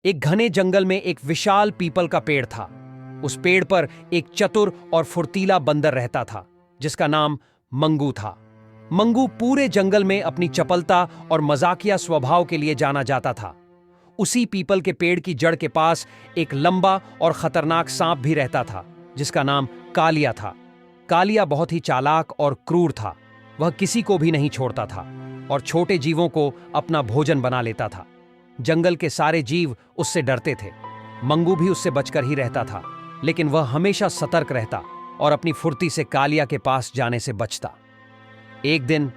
एक घने जंगल में एक विशाल पीपल का पेड़ था। उस पेड़ पर एक चतुर और फुर्तीला बंदर रहता था जिसका नाम मंगू था। मंगू पूरे जंगल में अपनी चपलता और मजाकिया स्वभाव के लिए जाना जाता था। उसी पीपल के पेड़ की जड़ के पास एक लंबा और खतरनाक सांप भी रहता था जिसका नाम कालिया था। कालिया बहुत ही चालाक और क्रूर था। वह किसी को भी नहीं छोड़ता था और छोटे जीवों को अपना भोजन बना लेता था। जंगल के सारे जीव उससे डरते थे। मंगू भी उससे बचकर ही रहता था, लेकिन वह हमेशा सतर्क रहता और अपनी फुर्ती से कालिया के पास जाने से बचता। एक दिन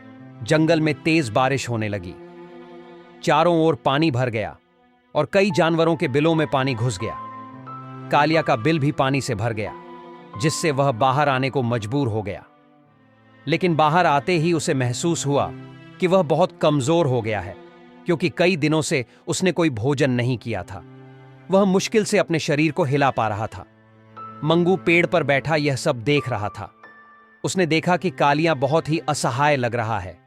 जंगल में तेज बारिश होने लगी। चारों ओर पानी भर गया और कई जानवरों के बिलों में पानी घुस गया। कालिया का बिल भी पानी से भर गया, जिससे वह बाहर आने को मजबूर हो गया। लेकिन बाहर आते ही उसे महसूस हुआ कि वह बहुत कमजोर हो गया है, क्योंकि कई दिनों से उसने कोई भोजन नहीं किया था। वह मुश्किल से अपने शरीर को हिला पा रहा था। मंगू पेड़ पर बैठा यह सब देख रहा था। उसने देखा कि कालिया बहुत ही असहाय लग रहा है।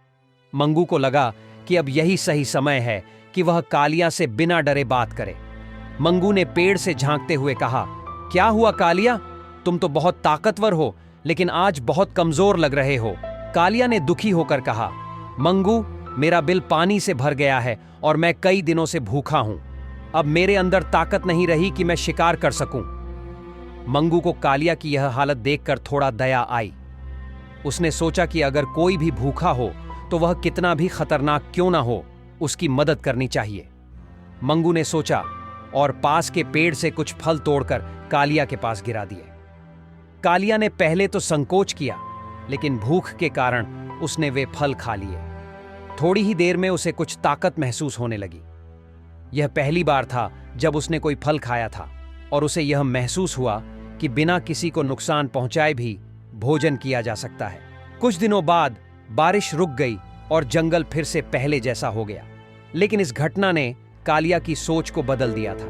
मंगू को लगा कि अब यही सही समय है कि वह कालिया से बिना डरे बात करे। मंगू ने पेड़ से झांकते हुए कहा, क्या हुआ कालिया? तुम तो बहुत ताकतवर हो, लेकिन आज बहुत कमजोर लग रहे हो। कालिया ने दुखी होकर कहा, मंगू, मेरा बिल पानी से भर गया है और मैं कई दिनों से भूखा हूं। अब मेरे अंदर ताकत नहीं रही कि मैं शिकार कर सकूं। मंगू को कालिया की यह हालत देखकर थोड़ा दया आई। उसने सोचा कि अगर कोई भी भूखा हो तो वह कितना भी खतरनाक क्यों ना हो, उसकी मदद करनी चाहिए। मंगू ने सोचा और पास के पेड़ से कुछ फल तोड़कर कालिया के पास गिरा दिए। कालिया ने पहले तो संकोच किया, लेकिन भूख के कारण उसने वे फल खा लिए। थोड़ी ही देर में उसे कुछ ताकत महसूस होने लगी। यह पहली बार था जब उसने कोई फल खाया था और उसे यह महसूस हुआ कि बिना किसी को नुकसान पहुंचाए भी भोजन किया जा सकता है। कुछ दिनों बाद बारिश रुक गई और जंगल फिर से पहले जैसा हो गया। लेकिन इस घटना ने कालिया की सोच को बदल दिया था।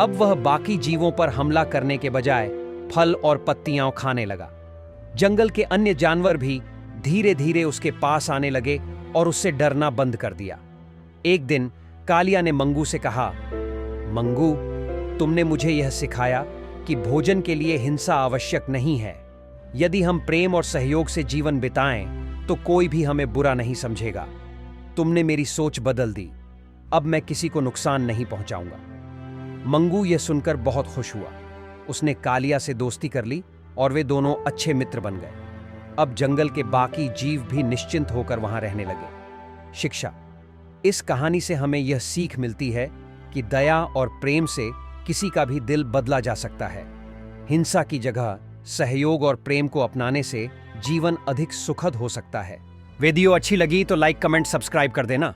अब वह बाकी जीवों पर हमला करने के बजाय फल और पत्तियां खाने लगा। जंगल के अन्य जानवर भी धीरे धीरे उसके पास आने लगे और उससे डरना बंद कर दिया। एक दिन कालिया ने मंगू से कहा, मंगू, तुमने मुझे यह सिखाया कि भोजन के लिए हिंसा आवश्यक नहीं है। यदि हम प्रेम और सहयोग से जीवन बिताएं तो कोई भी हमें बुरा नहीं समझेगा। तुमने मेरी सोच बदल दी। अब मैं किसी को नुकसान नहीं पहुंचाऊंगा। मंगू यह सुनकर बहुत खुश हुआ। उसने कालिया से दोस्ती कर ली और वे दोनों अच्छे मित्र बन गए। अब जंगल के बाकी जीव भी निश्चिंत होकर वहां रहने लगे। शिक्षा: इस कहानी से हमें यह सीख मिलती है कि दया और प्रेम से किसी का भी दिल बदला जा सकता है। हिंसा की जगह सहयोग और प्रेम को अपनाने से जीवन अधिक सुखद हो सकता है। वीडियो अच्छी लगी तो लाइक, कमेंट, सब्सक्राइब कर देना।